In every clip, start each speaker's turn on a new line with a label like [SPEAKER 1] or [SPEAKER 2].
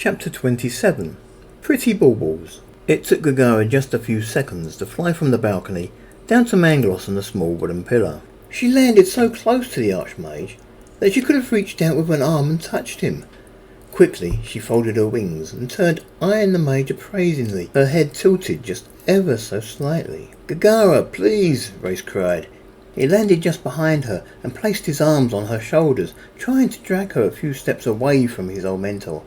[SPEAKER 1] Chapter 27. Pretty Baubles. It took Gagara just a few seconds to fly from the balcony down to Mangloss and the small wooden pillar. She landed so close to the Archmage that she could have reached out with an arm and touched him. Quickly she folded her wings and turned eyeing the Mage appraisingly, her head tilted just ever so slightly. "Gagara, please!" Reyes cried. He landed just behind her and placed his arms on her shoulders, trying to drag her a few steps away from his old mentor.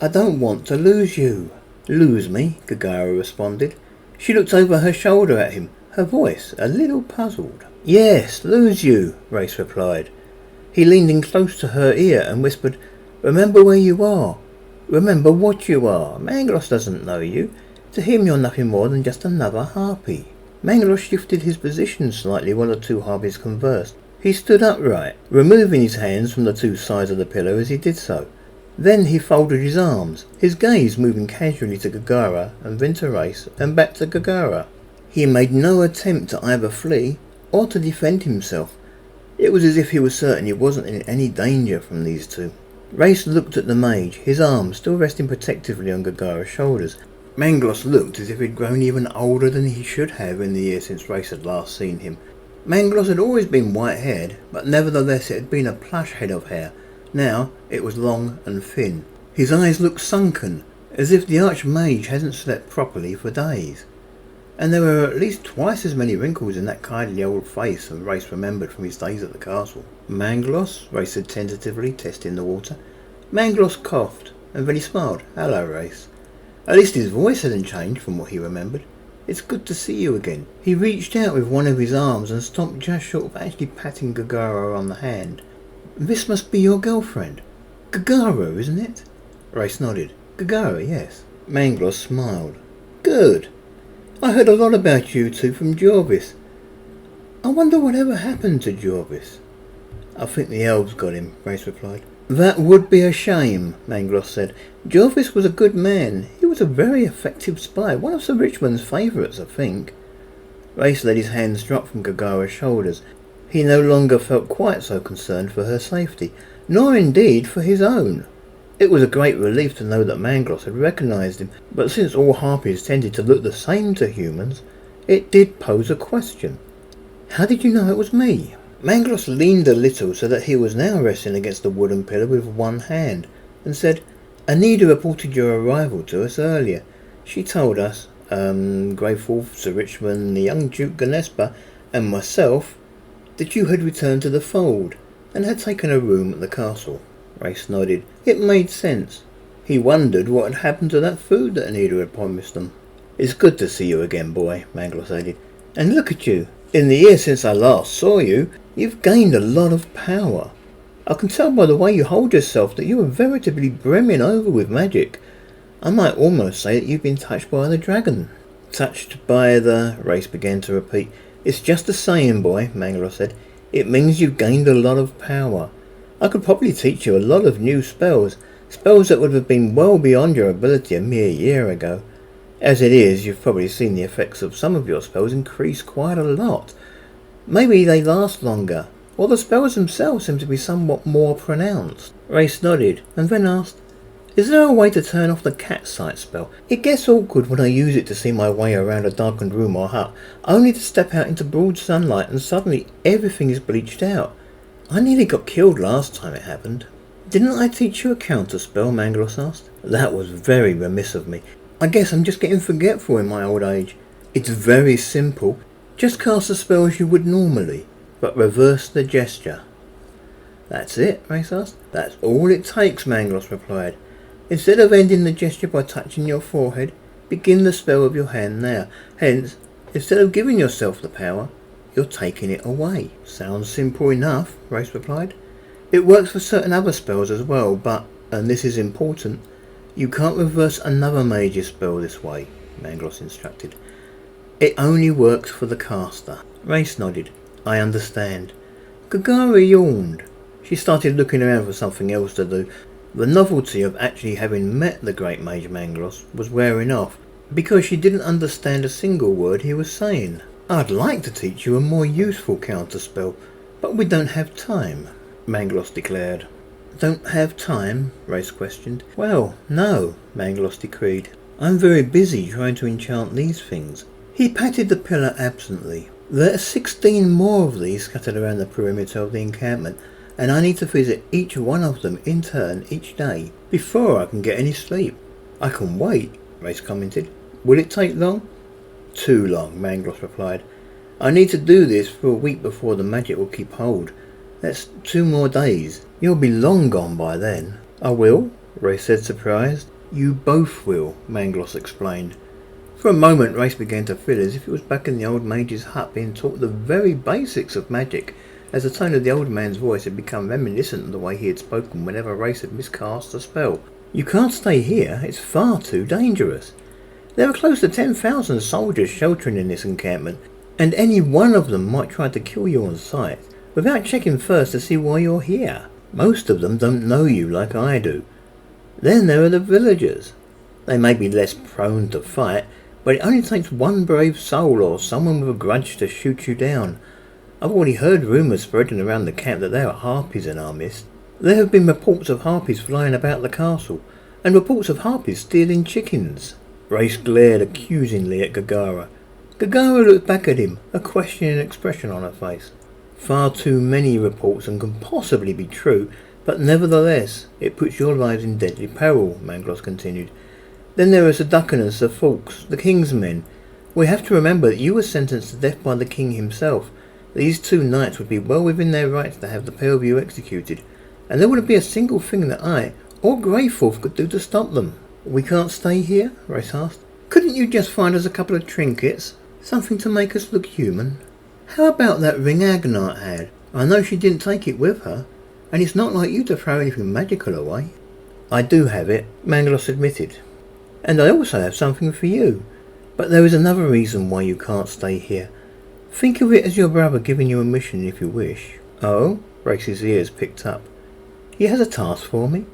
[SPEAKER 1] "I don't want to lose you." "Lose me?" Gagara responded. She looked over her shoulder at him, her voice a little puzzled. "Yes, lose you," Reyes replied. He leaned in close to her ear and whispered, "Remember where you are. Remember what you are. Mangloss doesn't know you. To him you're nothing more than just another harpy." Mangloss shifted his position slightly while the two harpies conversed. He stood upright, removing his hands from the two sides of the pillow as he did so. Then he folded his arms, his gaze moving casually to Gagara and then to Reyes and back to Gagara. He made no attempt to either flee or to defend himself. It was as if he was certain he wasn't in any danger from these two. Reyes looked at the mage, his arms still resting protectively on Gagara's shoulders. Mangloss looked as if he'd grown even older than he should have in the years since Reyes had last seen him. Mangloss had always been white-haired, but nevertheless it had been a plush head of hair. Now it was long and thin. His eyes looked sunken, as if the Archmage hadn't slept properly for days. And there were at least twice as many wrinkles in that kindly old face as Reyes remembered from his days at the castle. "Mangloss?" Reyes said tentatively, testing the water. Mangloss coughed, and then he smiled. "Hello, Reyes." At least his voice hadn't changed from what he remembered. "It's good to see you again." He reached out with one of his arms and stopped just short of actually patting Gagara on the hand. "This must be your girlfriend. Gagara, isn't it?" Reyes nodded. "Gagara, yes." Mangloss smiled. "Good. I heard a lot about you two from Jarvis. I wonder whatever happened to Jarvis." "I think the elves got him," Reyes replied. "That would be a shame," Mangloss said. "Jarvis was a good man. He was a very effective spy, one of Sir Richmond's favourites, I think." Reyes let his hands drop from Gagara's shoulders. He no longer felt quite so concerned for her safety, nor indeed for his own. It was a great relief to know that Mangloss had recognised him, but since all harpies tended to look the same to humans, it did pose a question. "How did you know it was me?" Mangloss leaned a little so that he was now resting against the wooden pillar with one hand, and said, "Anida reported your arrival to us earlier. She told us, Greyfall, Sir Richmond, the young Duke Ganespa, and myself, that you had returned to the fold, and had taken a room at the castle." Reyes nodded. It made sense. He wondered what had happened to that food that Anida had promised them. "It's good to see you again, boy," Mangloss added. "And look at you. In the year since I last saw you, you've gained a lot of power. I can tell by the way you hold yourself that you are veritably brimming over with magic. I might almost say that you've been touched by the dragon." "Touched by the..." Reyes began to repeat. "It's just a saying, boy," Mangloss said. "It means you've gained a lot of power. I could probably teach you a lot of new spells that would have been well beyond your ability a mere year ago. As it is, you've probably seen the effects of some of your spells increase quite a lot. Maybe they last longer, or the spells themselves seem to be somewhat more pronounced." Reyes nodded, and then asked, "Is there a way to turn off the cat sight spell? It gets awkward when I use it to see my way around a darkened room or hut, only to step out into broad sunlight and suddenly everything is bleached out. I nearly got killed last time it happened." "Didn't I teach you a counter spell?" Mangloss asked. "That was very remiss of me. I guess I'm just getting forgetful in my old age. It's very simple. Just cast the spell as you would normally, but reverse the gesture." "That's it?" Reyes asked. "That's all it takes," Mangloss replied. "Instead of ending the gesture by touching your forehead, begin the spell with your hand now. Hence, instead of giving yourself the power, you're taking it away." "Sounds simple enough," Reyes replied. "It works for certain other spells as well, but, and this is important, you can't reverse another mage's spell this way," Mangloss instructed. "It only works for the caster." Reyes nodded. "I understand." Gagara yawned. She started looking around for something else to do. The novelty of actually having met the great mage Mangloss was wearing off, because she didn't understand a single word he was saying. "I'd like to teach you a more useful counter spell, but we don't have time," Mangloss declared. Don't have time? Reyes questioned. Well, no, Mangloss decreed. I'm very busy trying to enchant these things. He patted the pillar absently. There are 16 more of these scattered around the perimeter of the encampment, and I need to visit each one of them in turn each day, before I can get any sleep. I can wait, Reyes commented. Will it take long? Too long, Mangloss replied. I need to do this for a week before the magic will keep hold. That's 2 more days. You'll be long gone by then. I will, Reyes said, surprised. You both will, Mangloss explained. For a moment Reyes began to feel as if he was back in the old mage's hut being taught the very basics of magic, as the tone of the old man's voice had become reminiscent of the way he had spoken whenever Reyes had miscast a spell. You can't stay here, it's far too dangerous. There are close to 10,000 soldiers sheltering in this encampment, and any one of them might try to kill you on sight, without checking first to see why you're here. Most of them don't know you like I do. Then there are the villagers. They may be less prone to fight, but it only takes one brave soul or someone with a grudge to shoot you down. I've already heard rumours spreading around the camp that there are Harpies in our midst. There have been reports of Harpies flying about the castle, and reports of Harpies stealing chickens. Reyes glared accusingly at Gagara. Gagara looked back at him, a questioning expression on her face. Far too many reports and can possibly be true, but nevertheless, it puts your lives in deadly peril, Mangloss continued. Then there are Sir Duncan and Sir Fawkes, the king's men. We have to remember that you were sentenced to death by the king himself. These 2 knights would be well within their rights to have the pair of you executed, and there wouldn't be a single thing that I, or Greyforth, could do to stop them. We can't stay here? Reyes asked. Couldn't you just find us a couple of trinkets? Something to make us look human? How about that ring Agnart had? I know she didn't take it with her, and it's not like you to throw anything magical away. I do have it, Mangloss admitted. And I also have something for you. But there is another reason why you can't stay here. Think of it as your brother giving you a mission if you wish. Oh? Reyes' ears picked up. He has a task for me?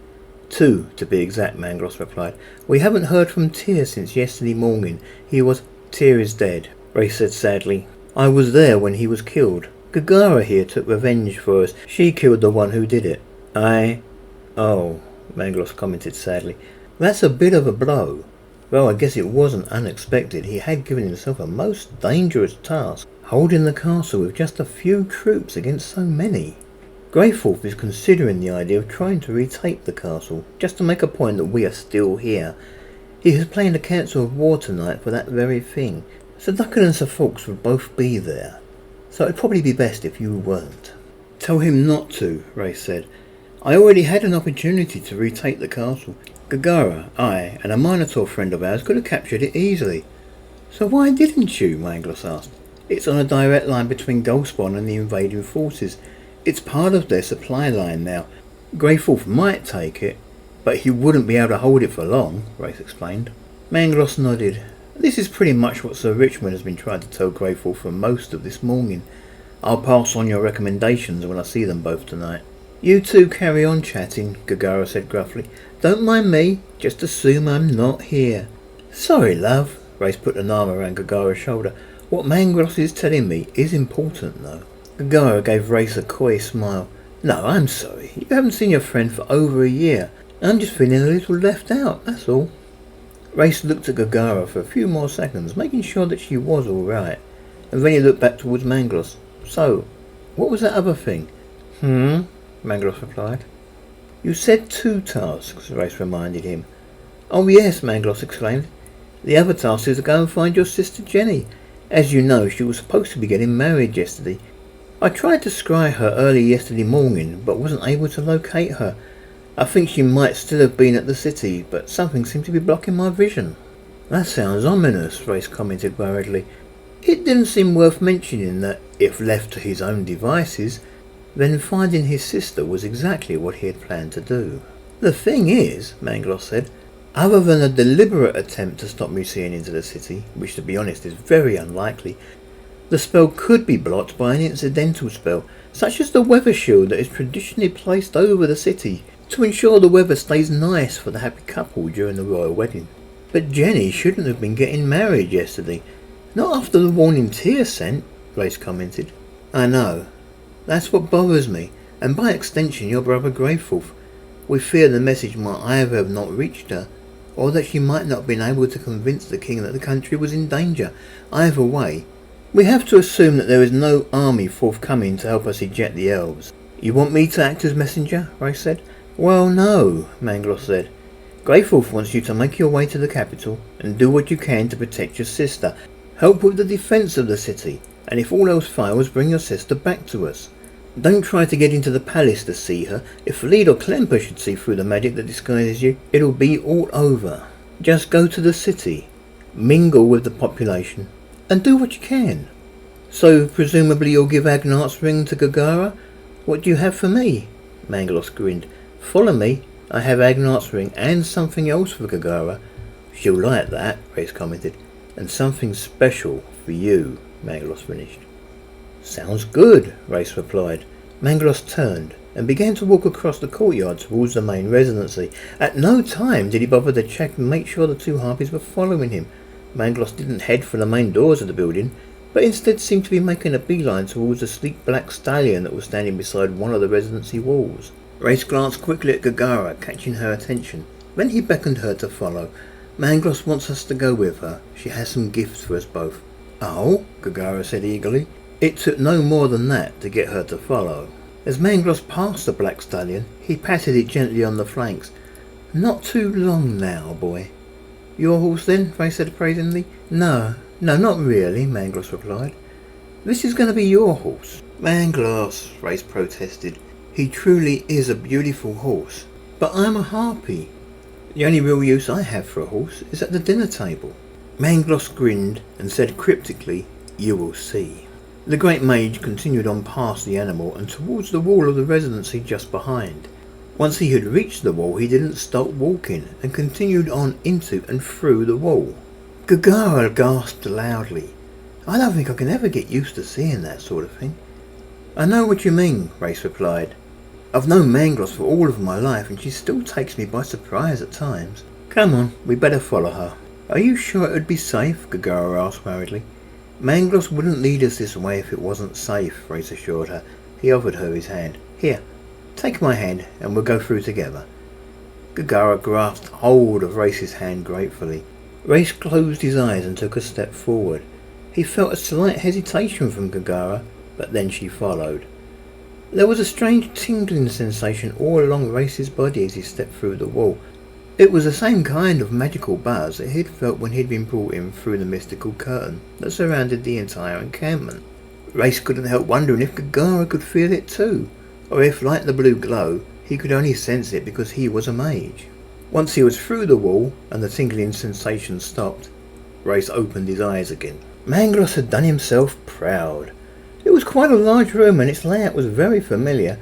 [SPEAKER 1] 2, to be exact, Mangloss replied. We haven't heard from Tyr since yesterday morning. Tyr is dead, Reyes said sadly. I was there when he was killed. Gagara here took revenge for us. She killed the one who did it. Oh, Mangloss commented sadly. That's a bit of a blow. Well, I guess it wasn't unexpected. He had given himself a most dangerous task, holding the castle with just a few troops against so many. Greyforth is considering the idea of trying to retake the castle, just to make a point that we are still here. He has planned a council of war tonight for that very thing. Sir Duncan and Sir Fawkes would both be there, so it'd probably be best if you weren't. Tell him not to, Reyes said. I already had an opportunity to retake the castle. Gagara, I, and a Minotaur friend of ours could have captured it easily. So why didn't you? Mangloss asked. It's on a direct line between Goldspawn and the invading forces. It's part of their supply line now. Greyforth might take it, but he wouldn't be able to hold it for long, Reyes explained. Mangloss nodded. This is pretty much what Sir Richmond has been trying to tell Greyforth for most of this morning. I'll pass on your recommendations when I see them both tonight. You two carry on chatting, Gagara said gruffly. Don't mind me, just assume I'm not here. Sorry, love, Reyes put an arm around Gagara's shoulder. What Mangloss is telling me is important, though. Gagara gave Reyes a coy smile. No, I'm sorry. You haven't seen your friend for over a year. I'm just feeling a little left out, that's all. Reyes looked at Gagara for a few more seconds, making sure that she was all right, and then he looked back towards Mangloss. So, what was that other thing? Mangloss replied. You said 2 tasks, Reyes reminded him. Oh yes, Mangloss exclaimed. The other task is to go and find your sister Jenny. As you know, she was supposed to be getting married yesterday. I tried to scry her early yesterday morning, but wasn't able to locate her. I think she might still have been at the city, but something seemed to be blocking my vision. That sounds ominous, Reyes commented worriedly. It didn't seem worth mentioning that, if left to his own devices, then finding his sister was exactly what he had planned to do. The thing is, Mangloss said, other than a deliberate attempt to stop me seeing into the city, which to be honest is very unlikely, the spell could be blocked by an incidental spell, such as the weather shield that is traditionally placed over the city to ensure the weather stays nice for the happy couple during the royal wedding. But Jenny shouldn't have been getting married yesterday. Not after the warning Tyr sent, Reyes commented. I know. That's what bothers me, and by extension your brother Greyforth. We fear the message might either have not reached her, or that she might not have been able to convince the king that the country was in danger. Either way, we have to assume that there is no army forthcoming to help us eject the elves. You want me to act as messenger? Reyes said. Well, no, Mangloss said. Greyforth wants you to make your way to the capital and do what you can to protect your sister. Help with the defence of the city, and if all else fails, bring your sister back to us. Don't try to get into the palace to see her. If Lead or Klemper should see through the magic that disguises you, it'll be all over. Just go to the city, mingle with the population, and do what you can. So, presumably you'll give Agnar's ring to Gagara? What do you have for me? Mangloss grinned. Follow me. I have Agnar's ring and something else for Gagara. She'll like that, Reyes commented. And something special for you, Mangloss finished. Sounds good, Reyes replied. Mangloss turned and began to walk across the courtyard towards the main residency. At no time did he bother to check and make sure the two Harpies were following him. Mangloss didn't head for the main doors of the building, but instead seemed to be making a beeline towards the sleek black stallion that was standing beside one of the residency walls. Reyes glanced quickly at Gagara, catching her attention. Then he beckoned her to follow. Mangloss wants us to go with her. She has some gifts for us both. Oh, Gagara said eagerly. It took no more than that to get her to follow. As Mangloss passed the black stallion, he patted it gently on the flanks. Not too long now, boy. Your horse then? Reyes said appraisingly. No, not really, Mangloss replied. This is going to be your horse. Mangloss, Reyes protested. He truly is a beautiful horse. But I'm a Harpy. The only real use I have for a horse is at the dinner table. Mangloss grinned and said cryptically, You will see. The great mage continued on past the animal and towards the wall of the residency just behind. Once he had reached the wall, he didn't stop walking and continued on into and through the wall. Gagara gasped loudly. I don't think I can ever get used to seeing that sort of thing. I know what you mean, Reyes replied. I've known Mangloss for all of my life and she still takes me by surprise at times. Come on, we better follow her. Are you sure it would be safe? Gagara asked worriedly. Mangloss wouldn't lead us this way if it wasn't safe, Reyes assured her. He offered her his hand. Here, take my hand and we'll go through together. Gagara grasped hold of Reyes' hand gratefully. Reyes closed his eyes and took a step forward. He felt a slight hesitation from Gagara, but then she followed. There was a strange tingling sensation all along Reyes' body as he stepped through the wall. It was the same kind of magical buzz that he'd felt when he'd been brought in through the mystical curtain that surrounded the entire encampment. Reyes couldn't help wondering if Gagara could feel it too, or if, like the blue glow, he could only sense it because he was a mage. Once he was through the wall and the tingling sensation stopped, Reyes opened his eyes again. Mangloss had done himself proud. It was quite a large room and its layout was very familiar.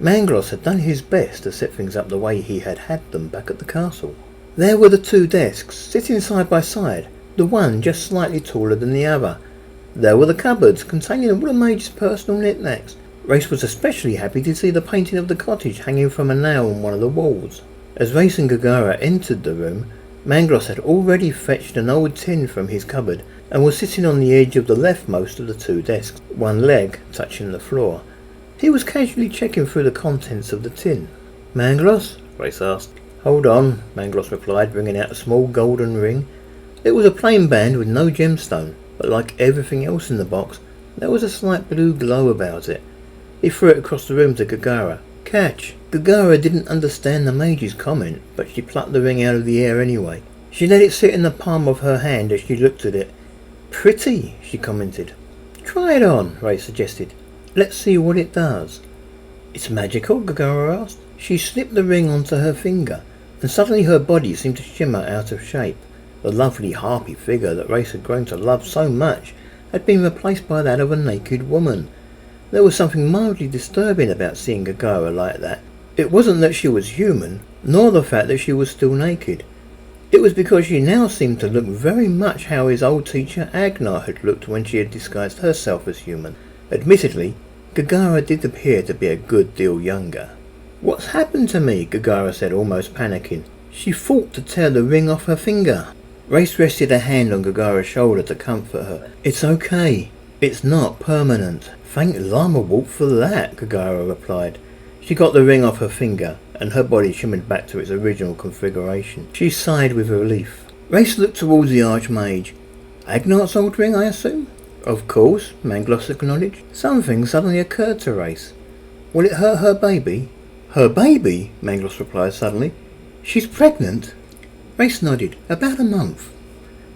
[SPEAKER 1] Mangloss had done his best to set things up the way he had had them back at the castle. There were the two desks, sitting side by side, the one just slightly taller than the other. There were the cupboards, containing all the mage's personal knickknacks. Reyes was especially happy to see the painting of the cottage hanging from a nail on one of the walls. As Reyes and Gagara entered the room, Mangloss had already fetched an old tin from his cupboard and was sitting on the edge of the leftmost of the two desks, one leg touching the floor. He was casually checking through the contents of the tin. Mangloss? Reyes asked. Hold on, Mangloss replied, bringing out a small golden ring. It was a plain band with no gemstone, but like everything else in the box, there was a slight blue glow about it. He threw it across the room to Gagara. Catch! Gagara didn't understand the mage's comment, but she plucked the ring out of the air anyway. She let it sit in the palm of her hand as she looked at it. Pretty, she commented. Try it on, Reyes suggested. Let's see what it does. It's magical, Gagara asked. She slipped the ring onto her finger, and suddenly her body seemed to shimmer out of shape. The lovely harpy figure that Reyes had grown to love so much had been replaced by that of a naked woman. There was something mildly disturbing about seeing Gagara like that. It wasn't that she was human, nor the fact that she was still naked. It was because she now seemed to look very much how his old teacher Agnar had looked when she had disguised herself as human. Admittedly, Gagara did appear to be a good deal younger. What's happened to me? Gagara said, almost panicking. She fought to tear the ring off her finger. Reyes rested a hand on Gagara's shoulder to comfort her. It's okay. It's not permanent. Thank Lama Wolf for that, Gagara replied. She got the ring off her finger and her body shimmered back to its original configuration. She sighed with relief. Reyes looked towards the Archmage. Agnar's altering, I assume? Of course, Mangloss acknowledged. Something suddenly occurred to Reyes. Will it hurt her baby? Her baby? Mangloss replied suddenly. She's pregnant? Reyes nodded. About a month.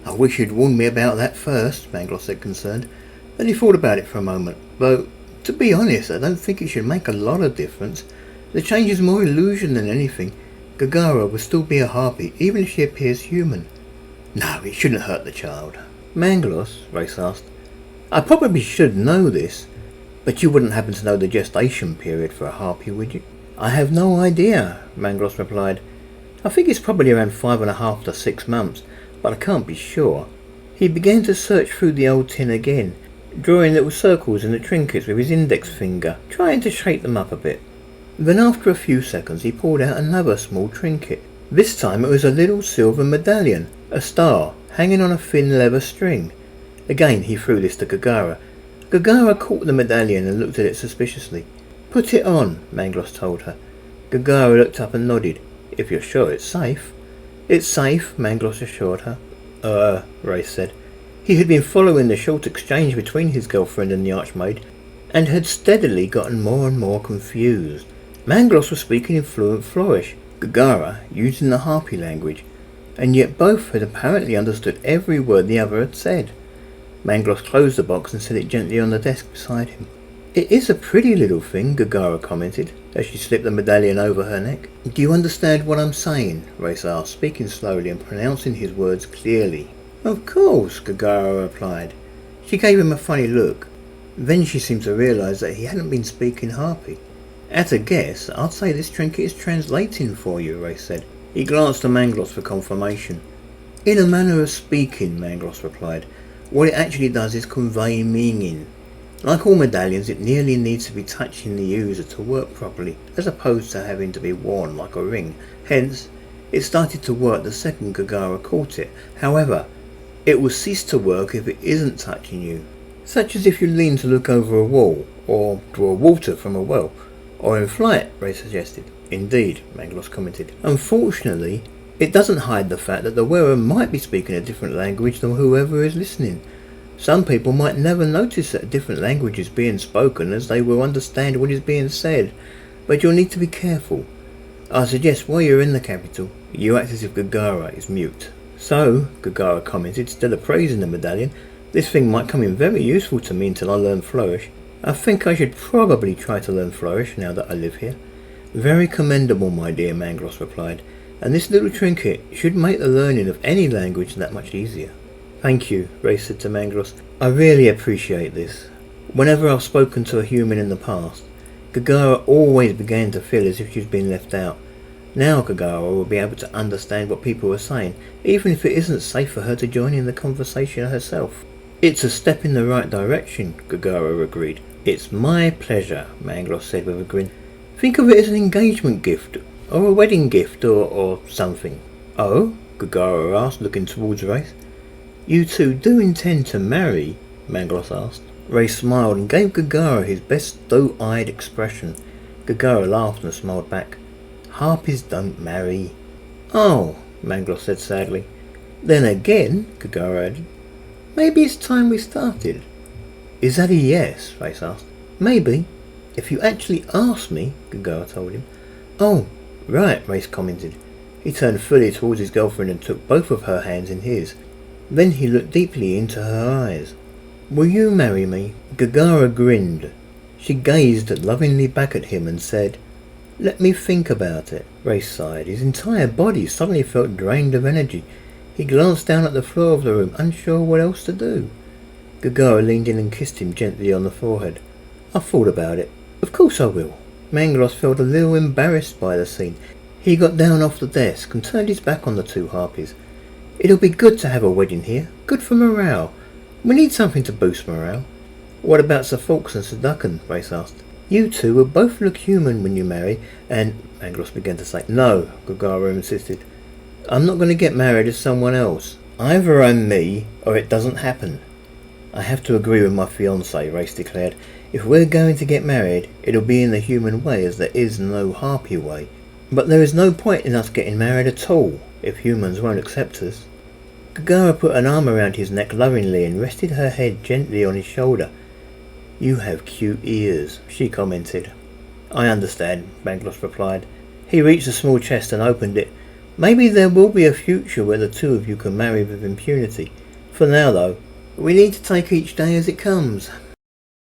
[SPEAKER 1] I wish you'd warned me about that first, Mangloss said, concerned. Then he thought about it for a moment. Though, to be honest, I don't think it should make a lot of difference. The change is more illusion than anything. Gagara will still be a harpy, even if she appears human. No, it shouldn't hurt the child. Mangloss, Reyes asked. I probably should know this, but you wouldn't happen to know the gestation period for a harpy, would you? I have no idea, Mangloss replied. I think it's probably around 5.5 to 6 months, but I can't be sure. He began to search through the old tin again, drawing little circles in the trinkets with his index finger, trying to shape them up a bit. Then after a few seconds he pulled out another small trinket. This time it was a little silver medallion, a star, hanging on a thin leather string. Again he threw this to Gagara. Gagara caught the medallion and looked at it suspiciously. Put it on, Mangloss told her. Gagara looked up and nodded. If you're sure it's safe. It's safe, Mangloss assured her. Reyes said. He had been following the short exchange between his girlfriend and the Archmaid, and had steadily gotten more and more confused. Mangloss was speaking in fluent flourish, Gagara using the Harpy language, and yet both had apparently understood every word the other had said. Mangloss closed the box and set it gently on the desk beside him. It is a pretty little thing, Gagara commented, as she slipped the medallion over her neck. Do you understand what I'm saying? Reyes asked, speaking slowly and pronouncing his words clearly. Of course, Gagara replied. She gave him a funny look. Then she seemed to realise that he hadn't been speaking Harpy. At a guess, I'd say this trinket is translating for you, Reyes said. He glanced at Mangloss for confirmation. In a manner of speaking, Mangloss replied. What it actually does is convey meaning. Like all medallions, it nearly needs to be touching the user to work properly, as opposed to having to be worn like a ring. Hence, it started to work the second Gagara caught it. However, it will cease to work if it isn't touching you. Such as if you lean to look over a wall, or draw water from a well, or in flight, Reyes suggested. Indeed, Mangloss commented. Unfortunately, it doesn't hide the fact that the wearer might be speaking a different language than whoever is listening. Some people might never notice that a different language is being spoken, as they will understand what is being said, but you'll need to be careful. I suggest while you're in the capital, you act as if Gagara is mute. So, Gagara commented, still appraising the medallion, this thing might come in very useful to me until I learn Flourish. I think I should probably try to learn Flourish now that I live here. Very commendable, my dear, Mangloss replied, and this little trinket should make the learning of any language that much easier. Thank you, Reyes said to Mangloss. I really appreciate this. Whenever I've spoken to a human in the past, Gagara always began to feel as if she'd been left out. Now Gagara will be able to understand what people are saying, even if it isn't safe for her to join in the conversation herself. It's a step in the right direction, Gagara agreed. It's my pleasure, Mangloss said with a grin. Think of it as an engagement gift, or a wedding gift, or something. Oh? Gagara asked, looking towards Reyes. You two do intend to marry? Mangloss asked. Reyes smiled and gave Gagara his best doe-eyed expression. Gagara laughed and smiled back. Harpies don't marry. Oh, Mangloss said sadly. Then again, Gagara added, maybe it's time we started. Is that a yes? Reyes asked. Maybe. If you actually ask me, Gagara told him. Oh, right, Reyes commented. He turned fully towards his girlfriend and took both of her hands in his. Then he looked deeply into her eyes. Will you marry me? Gagara grinned. She gazed lovingly back at him and said, Let me think about it. Reyes sighed. His entire body suddenly felt drained of energy. He glanced down at the floor of the room, unsure what else to do. Gagara leaned in and kissed him gently on the forehead. I thought about it. Of course I will. Mangloss felt a little embarrassed by the scene. He got down off the desk and turned his back on the two harpies. It'll be good to have a wedding here. Good for morale. We need something to boost morale. What about Sir Fawkes and Sir Duncan? Reyes asked. You two will both look human when you marry, and Mangloss began to say. No, Gagara insisted. I'm not going to get married to someone else. Either I'm me, or it doesn't happen. I have to agree with my fiancée, Reyes declared. If we're going to get married, it'll be in the human way, as there is no harpy way. But there is no point in us getting married at all, if humans won't accept us. Gagara put an arm around his neck lovingly and rested her head gently on his shoulder. "You have cute ears," she commented. "I understand," Mangloss replied. He reached a small chest and opened it. "Maybe there will be a future where the two of you can marry with impunity. For now, though, we need to take each day as it comes."